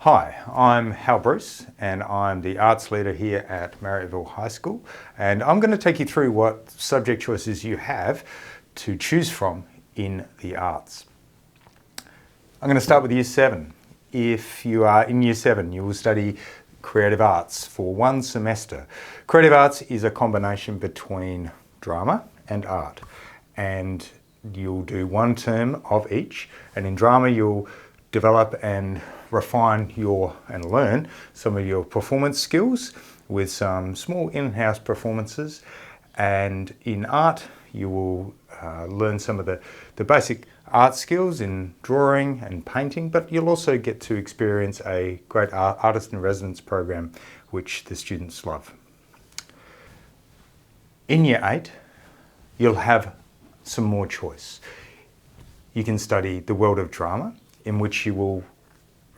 Hi, I'm Hal Bruce and I'm the arts leader here at Marryatville High School, and I'm going to take you through what subject choices you have to choose from in the arts. I'm going to start with Year 7. If you are in Year 7, you will study creative arts for one semester. Creative arts is a combination between drama and art, and you'll do one term of each, and in drama you'll develop and refine and learn some of your performance skills with some small in-house performances, and in art you will learn some of the basic art skills in drawing and painting, but you'll also get to experience a great artist in residence program which the students love. In Year 8 you'll have some more choice. You can study the world of drama, in which you will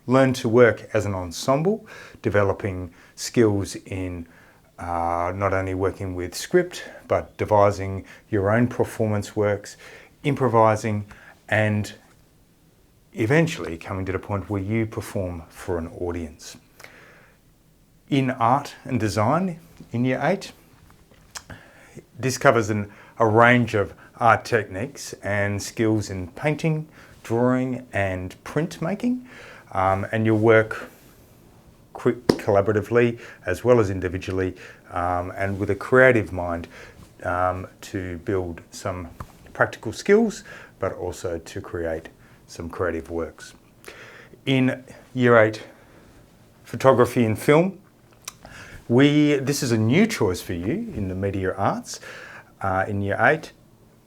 learn to work as an ensemble, developing skills in not only working with script, but devising your own performance works, improvising, and eventually coming to the point where you perform for an audience. In art and design in Year 8, this covers a range of art techniques and skills in painting, drawing and printmaking, and you'll work collaboratively as well as individually and with a creative mind to build some practical skills, but also to create some creative works. In Year 8 photography and film, this is a new choice for you in the media arts. In Year 8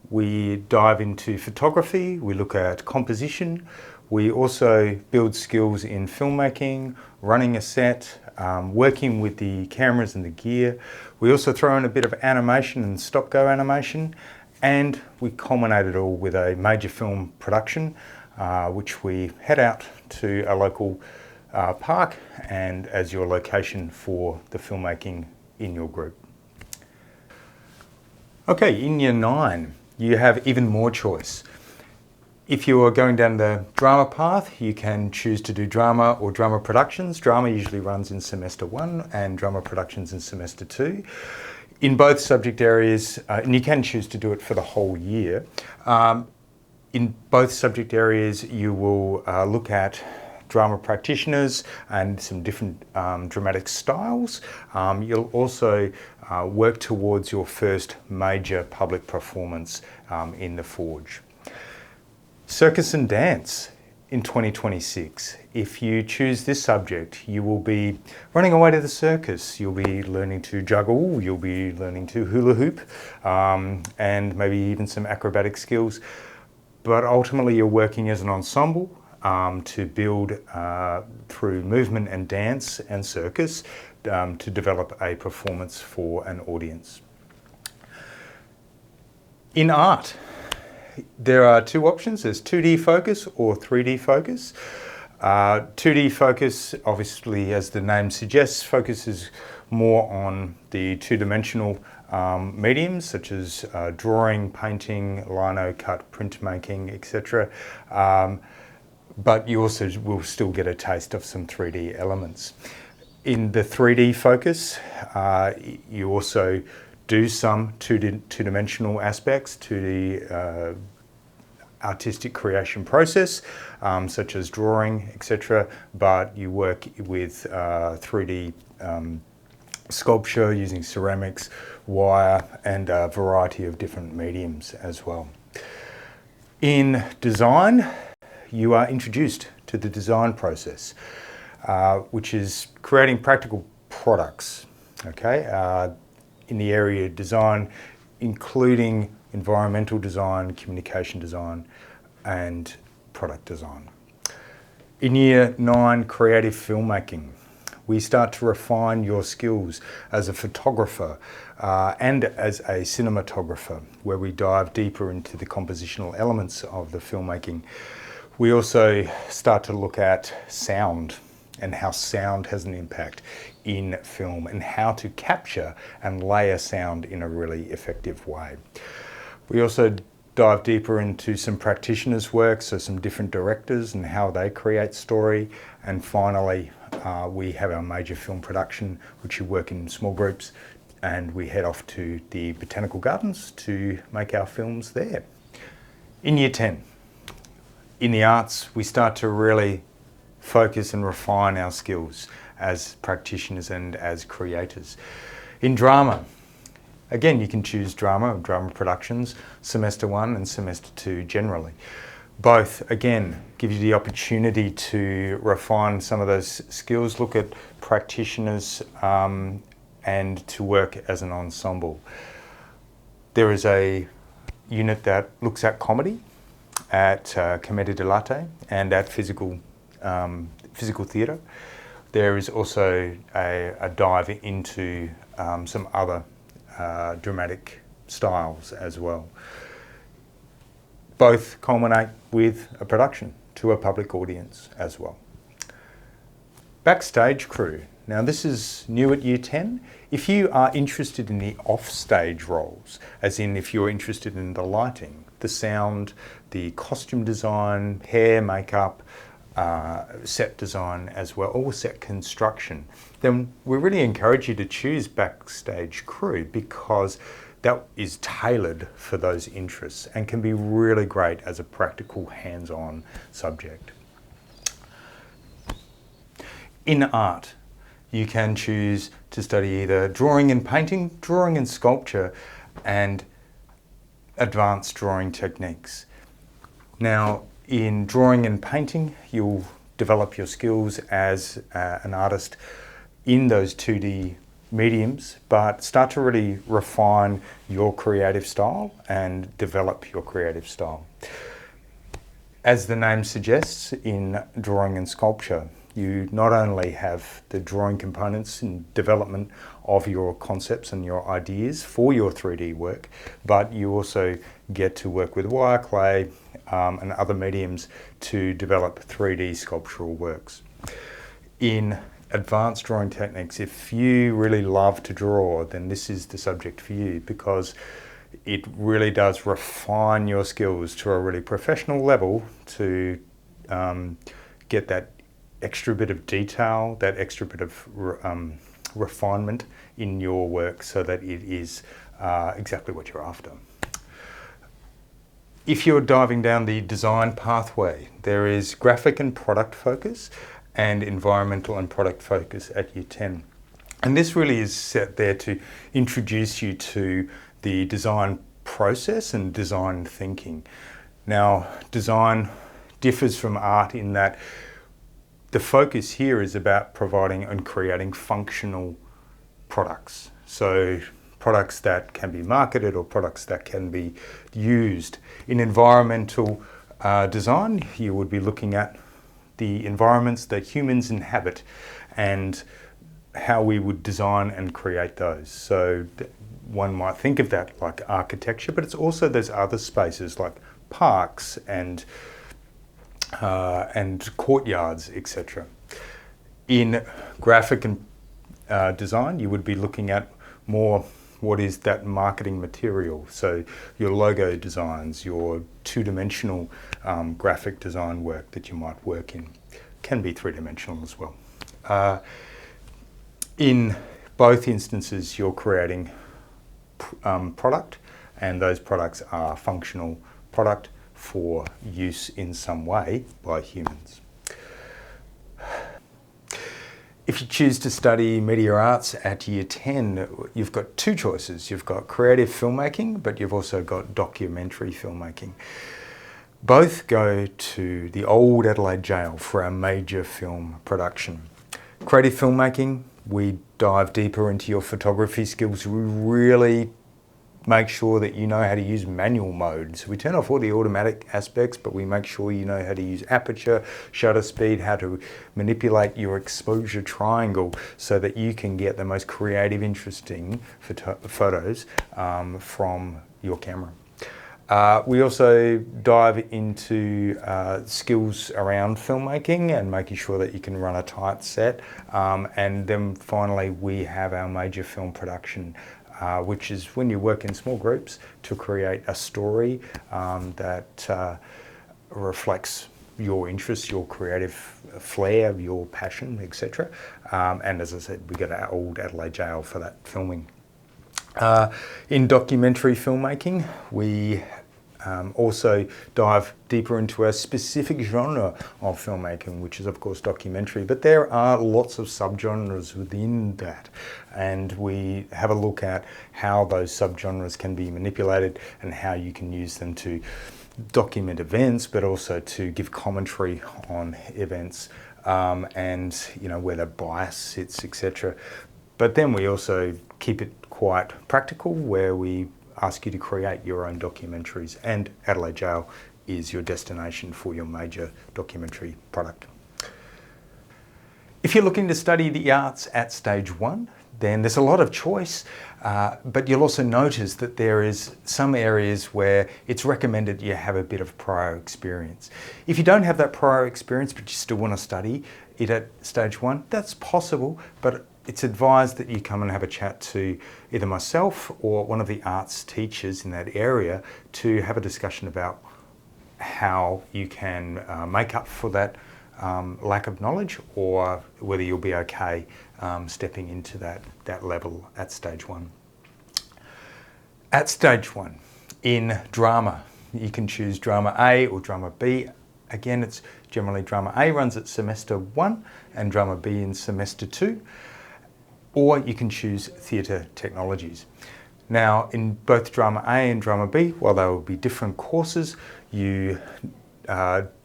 we dive into photography, we look at composition, we also build skills in filmmaking, running a set, working with the cameras and the gear. We also throw in a bit of animation and stop-go animation, and we culminate it all with a major film production, which we head out to a local park and as your location for the filmmaking in your group. Okay, in Year 9, you have even more choice. If you are going down the drama path, you can choose to do drama or drama productions. Drama usually runs in semester 1 and drama productions in semester 2. In both subject areas, and you can choose to do it for the whole year. In both subject areas, you will look at drama practitioners and some different dramatic styles. You'll also work towards your first major public performance in the Forge. Circus and dance in 2026. If you choose this subject, you will be running away to the circus. You'll be learning to juggle, you'll be learning to hula hoop, and maybe even some acrobatic skills. But ultimately you're working as an ensemble to build through movement and dance and circus to develop a performance for an audience. In art, there are two options. There's 2D focus or 3D focus. 2D focus, obviously, as the name suggests, focuses more on the two-dimensional mediums such as drawing, painting, lino cut, printmaking, etc. But you also will still get a taste of some 3D elements. In the 3D focus, you also do some two-dimensional aspects to the artistic creation process, such as drawing, etc. But you work with 3D sculpture using ceramics, wire, and a variety of different mediums as well. In design, you are introduced to the design process, which is creating practical products, okay? In the area of design, including environmental design, communication design, and product design. In Year 9, creative filmmaking, we start to refine your skills as a photographer and as a cinematographer, where we dive deeper into the compositional elements of the filmmaking. We also start to look at sound and how sound has an impact in film and how to capture and layer sound in a really effective way. We also dive deeper into some practitioners' work, so some different directors and how they create story. And finally, we have our major film production, which we work in small groups, and we head off to the Botanical Gardens to make our films there. In Year 10, in the arts, we start to really focus and refine our skills as practitioners and as creators. In drama, again, you can choose drama productions, semester 1 and semester 2 generally. Both, again, give you the opportunity to refine some of those skills, look at practitioners and to work as an ensemble. There is a unit that looks at comedy at Commedia dell'arte and at physical theatre. There is also a dive into some other dramatic styles as well. Both culminate with a production to a public audience as well. Backstage crew. Now this is new at Year 10. If you are interested in the offstage roles, as in if you're interested in the lighting, the sound, the costume design, hair, makeup, set design as well, or set construction, then we really encourage you to choose backstage crew because that is tailored for those interests and can be really great as a practical hands-on subject. In art, you can choose to study either drawing and painting, drawing and sculpture, and advanced drawing techniques. Now, in drawing and painting, you'll develop your skills as an artist in those 2D mediums, but start to really refine your creative style and develop your creative style. As the name suggests, in drawing and sculpture, you not only have the drawing components and development of your concepts and your ideas for your 3D work, but you also get to work with wire clay and other mediums to develop 3D sculptural works. In advanced drawing techniques, if you really love to draw, then this is the subject for you because it really does refine your skills to a really professional level to get that extra bit of detail, that extra bit of refinement in your work so that it is exactly what you're after. If you're diving down the design pathway, there is graphic and product focus and environmental and product focus at Year 10. And this really is set there to introduce you to the design process and design thinking. Now, design differs from art in that the focus here is about providing and creating functional products. So products that can be marketed or products that can be used. In environmental design, you would be looking at the environments that humans inhabit and how we would design and create those. So one might think of that like architecture, but it's also there's other spaces like parks and courtyards, etc. In graphic and design, you would be looking at more what is that marketing material. So your logo designs, your two-dimensional graphic design work that you might work in can be three-dimensional as well. In both instances, you're creating product, and those products are functional product for use in some way by humans. If you choose to study media arts at Year 10, you've got two choices. You've got creative filmmaking, but you've also got documentary filmmaking. Both go to the old Adelaide Jail for our major film production. Creative filmmaking, we dive deeper into your photography skills. We really make sure that you know how to use manual mode. So we turn off all the automatic aspects, but we make sure you know how to use aperture, shutter speed, how to manipulate your exposure triangle so that you can get the most creative, interesting photos from your camera. We also dive into skills around filmmaking and making sure that you can run a tight set. And then finally, we have our major film production which is when you work in small groups to create a story that reflects your interests, your creative flair, your passion, etc. And as I said, we go to Old Adelaide Jail for that filming. In documentary filmmaking, we also dive deeper into a specific genre of filmmaking, which is of course documentary, but there are lots of subgenres within that, and we have a look at how those subgenres can be manipulated and how you can use them to document events, but also to give commentary on events, and where the bias sits, etc. But then we also keep it quite practical, where we ask you to create your own documentaries, and Adelaide Jail is your destination for your major documentary product. If you're looking to study the arts at stage 1, then there's a lot of choice, but you'll also notice that there is some areas where it's recommended you have a bit of prior experience. If you don't have that prior experience but you still want to study it at stage 1, that's possible, but it's advised that you come and have a chat to either myself or one of the arts teachers in that area to have a discussion about how you can make up for that lack of knowledge, or whether you'll be okay stepping into that level at stage 1. At stage 1, in drama, you can choose drama A or drama B. Again, it's generally drama A runs at semester 1 and drama B in semester 2. Or you can choose theatre technologies. Now, in both drama A and drama B, while they will be different courses, you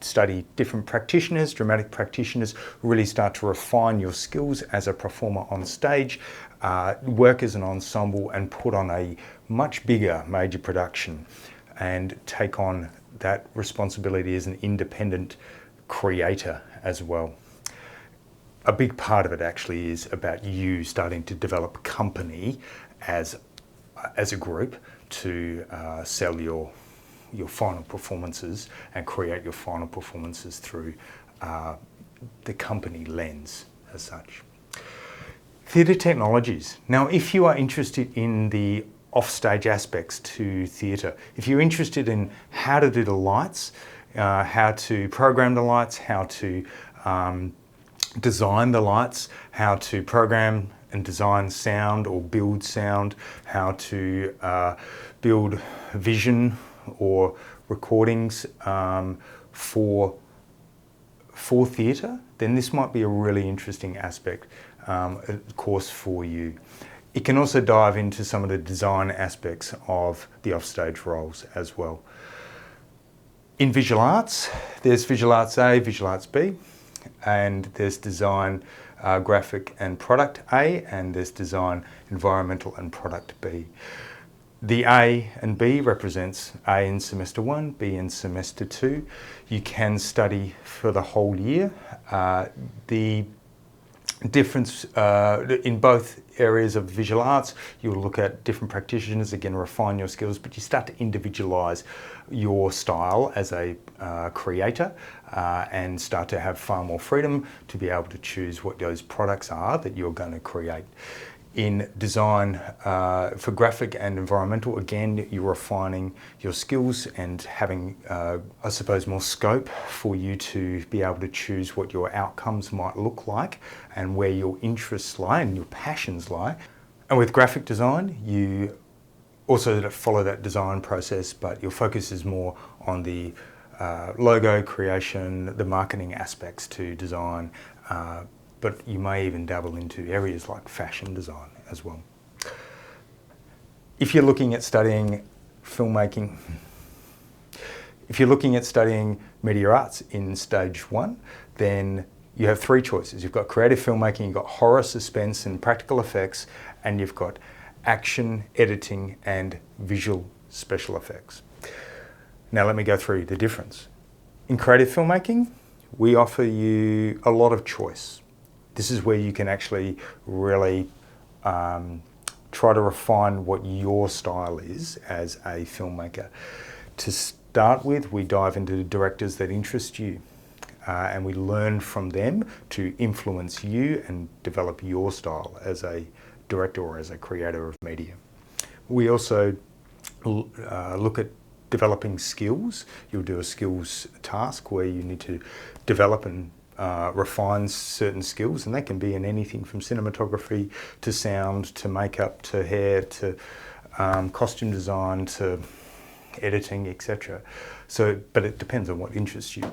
study different practitioners. Dramatic practitioners really start to refine your skills as a performer on stage, work as an ensemble and put on a much bigger major production and take on that responsibility as an independent creator as well. A big part of it actually is about you starting to develop company as a group to sell your final performances and create your final performances through the company lens as such. Theatre technologies. Now, if you are interested in the offstage aspects to theatre, if you're interested in how to do the lights, how to program the lights, how to design the lights, how to program and design sound or build sound, how to build vision or recordings for theatre, then this might be a really interesting aspect course for you. It can also dive into some of the design aspects of the offstage roles as well. In visual arts, there's visual arts A, visual arts B, and there's design, graphic and product A, and there's design, environmental and product B. The A and B represents A in semester 1, B in semester 2. You can study for the whole year. The difference in both areas of visual arts, you'll look at different practitioners, again refine your skills, but you start to individualise your style as a creator and start to have far more freedom to be able to choose what those products are that you're going to create. In design for graphic and environmental, again, you're refining your skills and having, I suppose, more scope for you to be able to choose what your outcomes might look like and where your interests lie and your passions lie. And with graphic design, you also follow that design process, but your focus is more on the logo creation, the marketing aspects to design, but you may even dabble into areas like fashion design as well. If you're looking at studying filmmaking, if you're looking at studying media arts in stage 1, then you have 3 choices. You've got creative filmmaking, you've got horror, suspense and practical effects, and you've got action, editing and visual special effects. Now let me go through the difference. In creative filmmaking, we offer you a lot of choice. This is where you can actually really try to refine what your style is as a filmmaker. To start with, we dive into the directors that interest you and we learn from them to influence you and develop your style as a director or as a creator of media. We also look at developing skills. You'll do a skills task where you need to develop and refine certain skills, and that can be in anything from cinematography to sound to makeup to hair to costume design to editing, etc. So, but it depends on what interests you.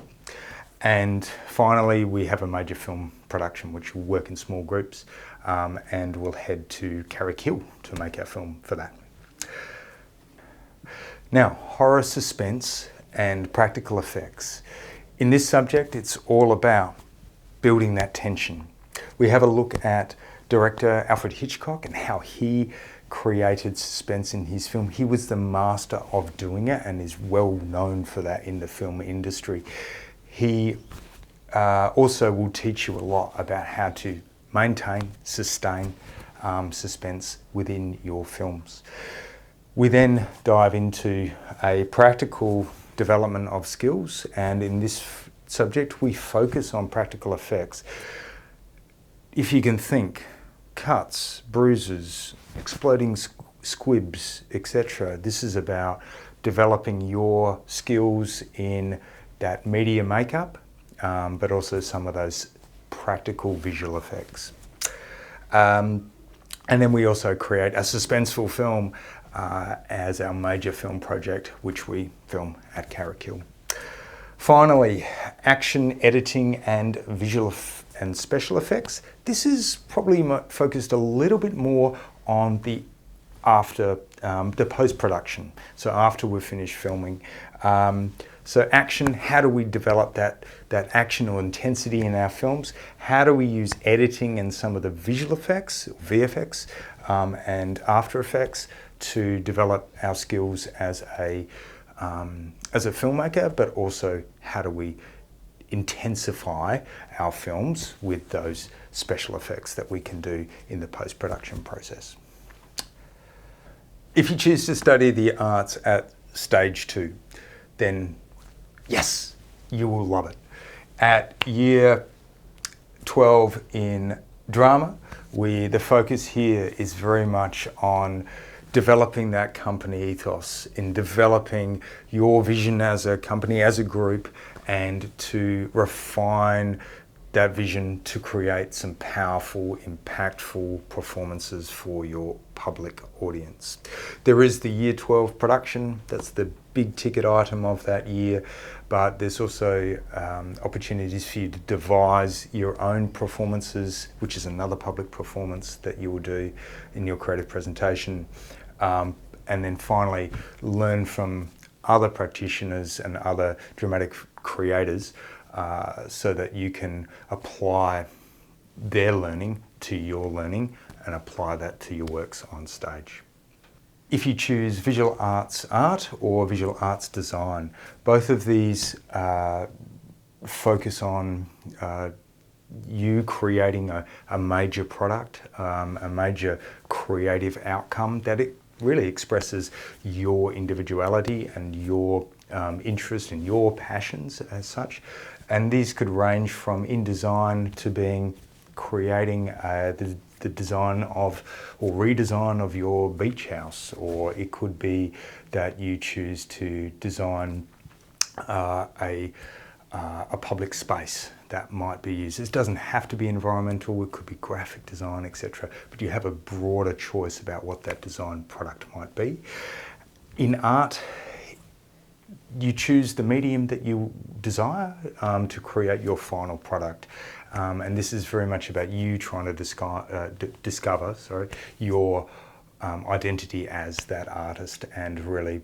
And finally, we have a major film production which will work in small groups, and we'll head to Carrickhill to make our film for that. Now, horror, suspense and practical effects. In this subject, it's all about building that tension. We have a look at director Alfred Hitchcock and how he created suspense in his film. He was the master of doing it and is well known for that in the film industry. He also will teach you a lot about how to maintain, sustain suspense within your films. We then dive into a practical development of skills, and in this subject we focus on practical effects. If you can think, cuts, bruises, exploding squibs, etc. This is about developing your skills in that media makeup, but also some of those practical visual effects. And then we also create a suspenseful film as our major film project, which we film at Carrickhill. Finally, action, editing and visual and special effects. This is probably focused a little bit more on the post-production, so after we've finished filming. So action, how do we develop that action or intensity in our films? How do we use editing and some of the visual effects, VFX, and After Effects to develop our skills as a filmmaker, but also how do we intensify our films with those special effects that we can do in the post-production process. If you choose to study the arts at stage 2, then yes, you will love it. At year 12 in drama, the focus here is very much on developing that company ethos, in developing your vision as a company, as a group, and to refine that vision to create some powerful, impactful performances for your public audience. There is the year 12 production, that's the big ticket item of that year, but there's also opportunities for you to devise your own performances, which is another public performance that you will do in your creative presentation. And then finally, learn from other practitioners and other dramatic creators so that you can apply their learning to your learning and apply that to your works on stage. If you choose visual arts art or visual arts design, both of these focus on you creating a major product, a major creative outcome that it really expresses your individuality and your interest and your passions as such. And these could range from in design to being creating the design of or redesign of your beach house, or it could be that you choose to design a public space that might be used. It doesn't have to be environmental, it could be graphic design, etc. But you have a broader choice about what that design product might be. In art, you choose the medium that you desire to create your final product. And this is very much about you trying to discover your identity as that artist and really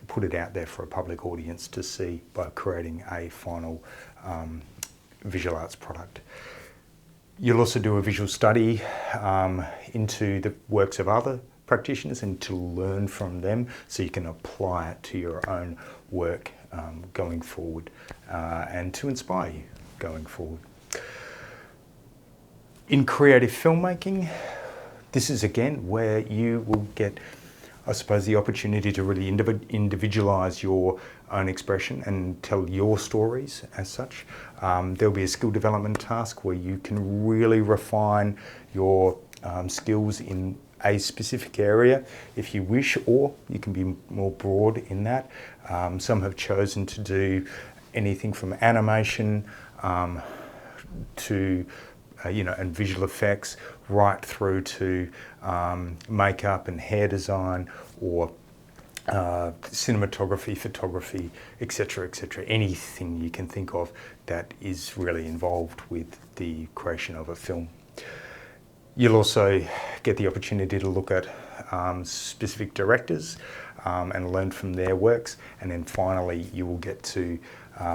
put it out there for a public audience to see by creating a final visual arts product. You'll also do a visual study into the works of other practitioners and to learn from them so you can apply it to your own work going forward and to inspire you going forward. In creative filmmaking, this is again where you will get, I suppose, the opportunity to really individualise your own expression and tell your stories as such. There'll be a skill development task where you can really refine your skills in a specific area if you wish, or you can be more broad in that. Some have chosen to do anything from animation to and visual effects, right through to makeup and hair design, or cinematography, photography, etc., etc. Anything you can think of that is really involved with the creation of a film. You'll also get the opportunity to look at specific directors and learn from their works, and then finally you will get to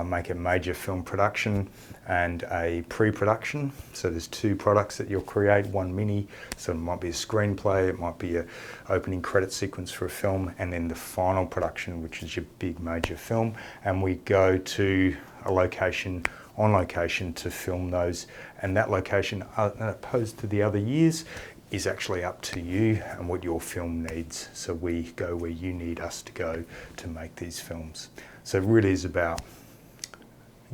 make a major film production and a pre-production. So there's two products that you'll create, one mini, so it might be a screenplay, it might be an opening credit sequence for a film, and then the final production, which is your big major film. And we go to a location, on location, to film those, and that location, opposed to the other years, is actually up to you and what your film needs. So we go where you need us to go to make these films. So it really is about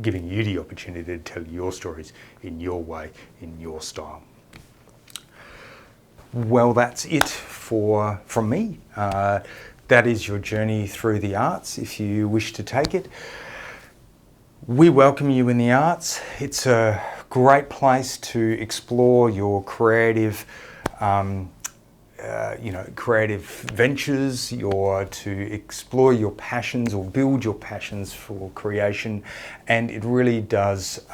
giving you the opportunity to tell your stories in your way, in your style. Well, that's it from me. That is your journey through the arts, if you wish to take it. We welcome you in the arts. It's a great place to explore your creative creative ventures, to explore your passions or build your passions for creation, and it really does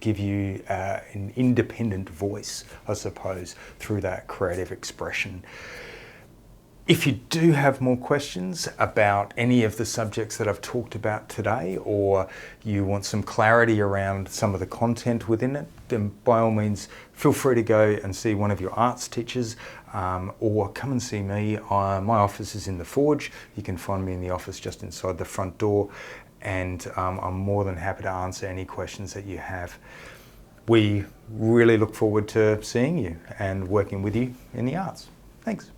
give you an independent voice, I suppose, through that creative expression. If you do have more questions about any of the subjects that I've talked about today, or you want some clarity around some of the content within it, then by all means feel free to go and see one of your arts teachers, or come and see me. My office is in the Forge. You can find me in the office just inside the front door, and I'm more than happy to answer any questions that you have. We really look forward to seeing you and working with you in the arts. Thanks.